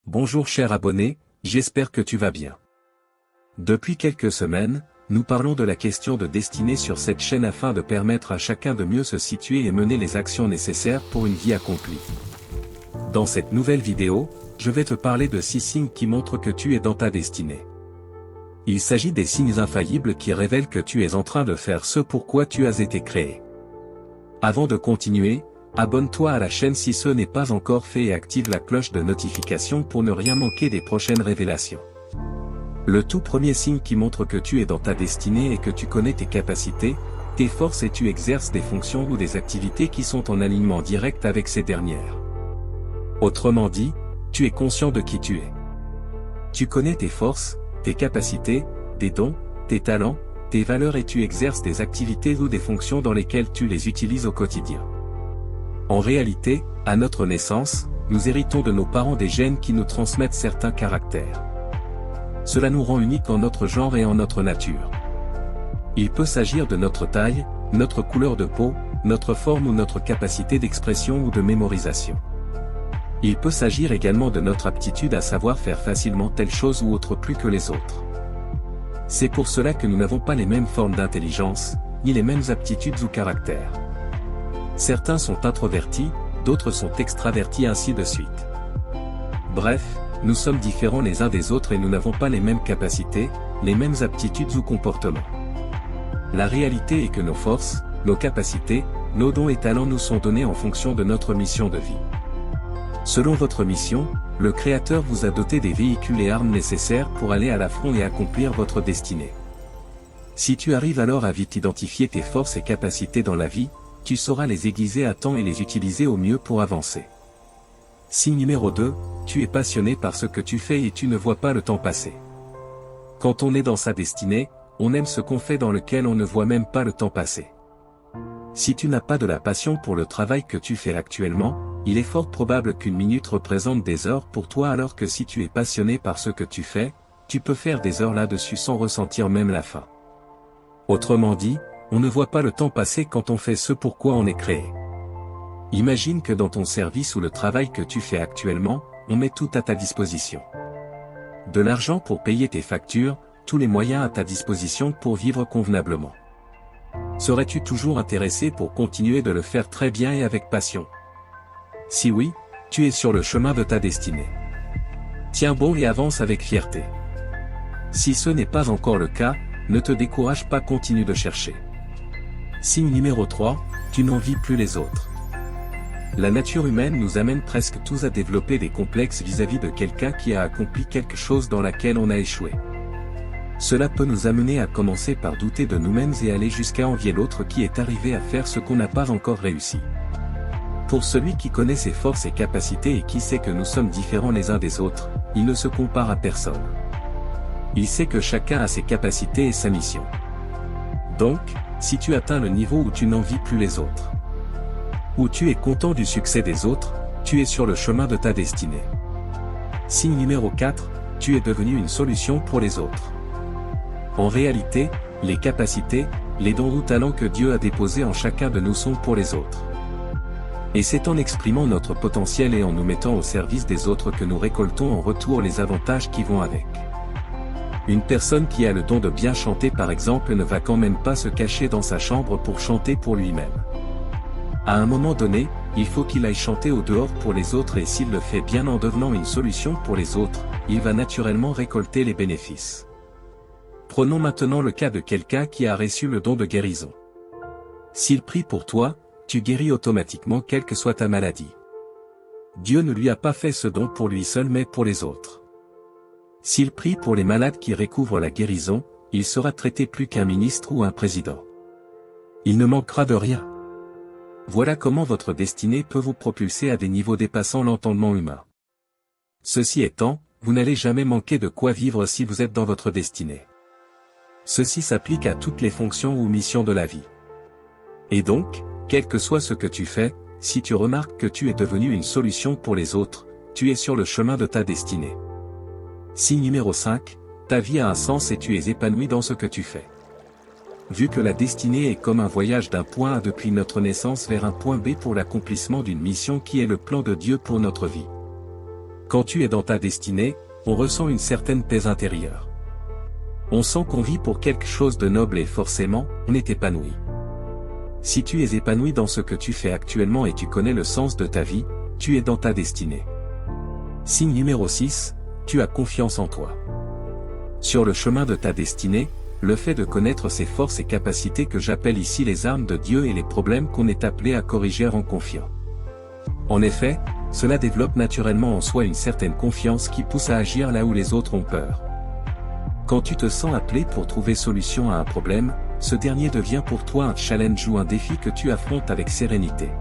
Bonjour cher abonné, j'espère que tu vas bien. Depuis quelques semaines, nous parlons de la question de destinée sur cette chaîne afin de permettre à chacun de mieux se situer et mener les actions nécessaires pour une vie accomplie. Dans cette nouvelle vidéo, je vais te parler de 6 signes qui montrent que tu es dans ta destinée. Il s'agit des signes infaillibles qui révèlent que tu es en train de faire ce pour quoi tu as été créé. Avant de continuer, abonne-toi à la chaîne si ce n'est pas encore fait et active la cloche de notification pour ne rien manquer des prochaines révélations. Le tout premier signe qui montre que tu es dans ta destinée est que tu connais tes capacités, tes forces et tu exerces des fonctions ou des activités qui sont en alignement direct avec ces dernières. Autrement dit, tu es conscient de qui tu es. Tu connais tes forces, tes capacités, tes dons, tes talents, tes valeurs et tu exerces des activités ou des fonctions dans lesquelles tu les utilises au quotidien. En réalité, à notre naissance, nous héritons de nos parents des gènes qui nous transmettent certains caractères. Cela nous rend uniques en notre genre et en notre nature. Il peut s'agir de notre taille, notre couleur de peau, notre forme ou notre capacité d'expression ou de mémorisation. Il peut s'agir également de notre aptitude à savoir faire facilement telle chose ou autre plus que les autres. C'est pour cela que nous n'avons pas les mêmes formes d'intelligence, ni les mêmes aptitudes ou caractères. Certains sont introvertis, d'autres sont extravertis ainsi de suite. Bref, nous sommes différents les uns des autres et nous n'avons pas les mêmes capacités, les mêmes aptitudes ou comportements. La réalité est que nos forces, nos capacités, nos dons et talents nous sont donnés en fonction de notre mission de vie. Selon votre mission, le Créateur vous a doté des véhicules et armes nécessaires pour aller à l'affront et accomplir votre destinée. Si tu arrives alors à vite identifier tes forces et capacités dans la vie, tu sauras les aiguiser à temps et les utiliser au mieux pour avancer. Signe numéro 2, tu es passionné par ce que tu fais et tu ne vois pas le temps passer. Quand on est dans sa destinée, on aime ce qu'on fait dans lequel on ne voit même pas le temps passer. Si tu n'as pas de la passion pour le travail que tu fais actuellement, il est fort probable qu'une minute représente des heures pour toi alors que si tu es passionné par ce que tu fais, tu peux faire des heures là-dessus sans ressentir même la faim. Autrement dit, on ne voit pas le temps passer quand on fait ce pour quoi on est créé. Imagine que dans ton service ou le travail que tu fais actuellement, on met tout à ta disposition. De l'argent pour payer tes factures, tous les moyens à ta disposition pour vivre convenablement. Serais-tu toujours intéressé pour continuer de le faire très bien et avec passion? Si oui, tu es sur le chemin de ta destinée. Tiens bon et avance avec fierté. Si ce n'est pas encore le cas, ne te décourage pas, continue de chercher. Signe numéro 3, tu n'envies plus les autres. La nature humaine nous amène presque tous à développer des complexes vis-à-vis de quelqu'un qui a accompli quelque chose dans laquelle on a échoué. Cela peut nous amener à commencer par douter de nous-mêmes et aller jusqu'à envier l'autre qui est arrivé à faire ce qu'on n'a pas encore réussi. Pour celui qui connaît ses forces et capacités et qui sait que nous sommes différents les uns des autres, il ne se compare à personne. Il sait que chacun a ses capacités et sa mission. Donc, si tu atteins le niveau où tu n'envies plus les autres, où tu es content du succès des autres, tu es sur le chemin de ta destinée. Signe numéro 4, tu es devenu une solution pour les autres. En réalité, les capacités, les dons ou talents que Dieu a déposés en chacun de nous sont pour les autres. Et c'est en exprimant notre potentiel et en nous mettant au service des autres que nous récoltons en retour les avantages qui vont avec. Une personne qui a le don de bien chanter par exemple ne va quand même pas se cacher dans sa chambre pour chanter pour lui-même. À un moment donné, il faut qu'il aille chanter au dehors pour les autres et s'il le fait bien en devenant une solution pour les autres, il va naturellement récolter les bénéfices. Prenons maintenant le cas de quelqu'un qui a reçu le don de guérison. S'il prie pour toi, tu guéris automatiquement quelle que soit ta maladie. Dieu ne lui a pas fait ce don pour lui seul mais pour les autres. S'il prie pour les malades qui recouvrent la guérison, il sera traité plus qu'un ministre ou un président. Il ne manquera de rien. Voilà comment votre destinée peut vous propulser à des niveaux dépassant l'entendement humain. Ceci étant, vous n'allez jamais manquer de quoi vivre si vous êtes dans votre destinée. Ceci s'applique à toutes les fonctions ou missions de la vie. Et donc, quel que soit ce que tu fais, si tu remarques que tu es devenu une solution pour les autres, tu es sur le chemin de ta destinée. Signe numéro 5, ta vie a un sens et tu es épanoui dans ce que tu fais. Vu que la destinée est comme un voyage d'un point A depuis notre naissance vers un point B pour l'accomplissement d'une mission qui est le plan de Dieu pour notre vie. Quand tu es dans ta destinée, on ressent une certaine paix intérieure. On sent qu'on vit pour quelque chose de noble et forcément, on est épanoui. Si tu es épanoui dans ce que tu fais actuellement et tu connais le sens de ta vie, tu es dans ta destinée. Signe numéro 6, tu as confiance en toi. Sur le chemin de ta destinée, le fait de connaître ses forces et capacités que j'appelle ici les armes de Dieu et les problèmes qu'on est appelé à corriger rend confiant. En effet, cela développe naturellement en soi une certaine confiance qui pousse à agir là où les autres ont peur. Quand tu te sens appelé pour trouver solution à un problème, ce dernier devient pour toi un challenge ou un défi que tu affrontes avec sérénité.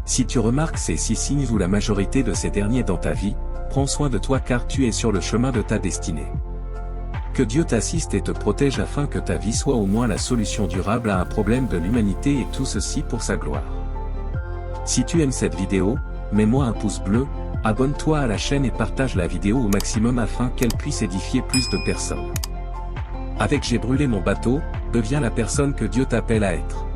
Si tu remarques ces 6 signes ou la majorité de ces derniers dans ta vie, prends soin de toi car tu es sur le chemin de ta destinée. Que Dieu t'assiste et te protège afin que ta vie soit au moins la solution durable à un problème de l'humanité et tout ceci pour sa gloire. Si tu aimes cette vidéo, mets-moi un pouce bleu, abonne-toi à la chaîne et partage la vidéo au maximum afin qu'elle puisse édifier plus de personnes. Avec J'ai brûlé mon bateau, deviens la personne que Dieu t'appelle à être.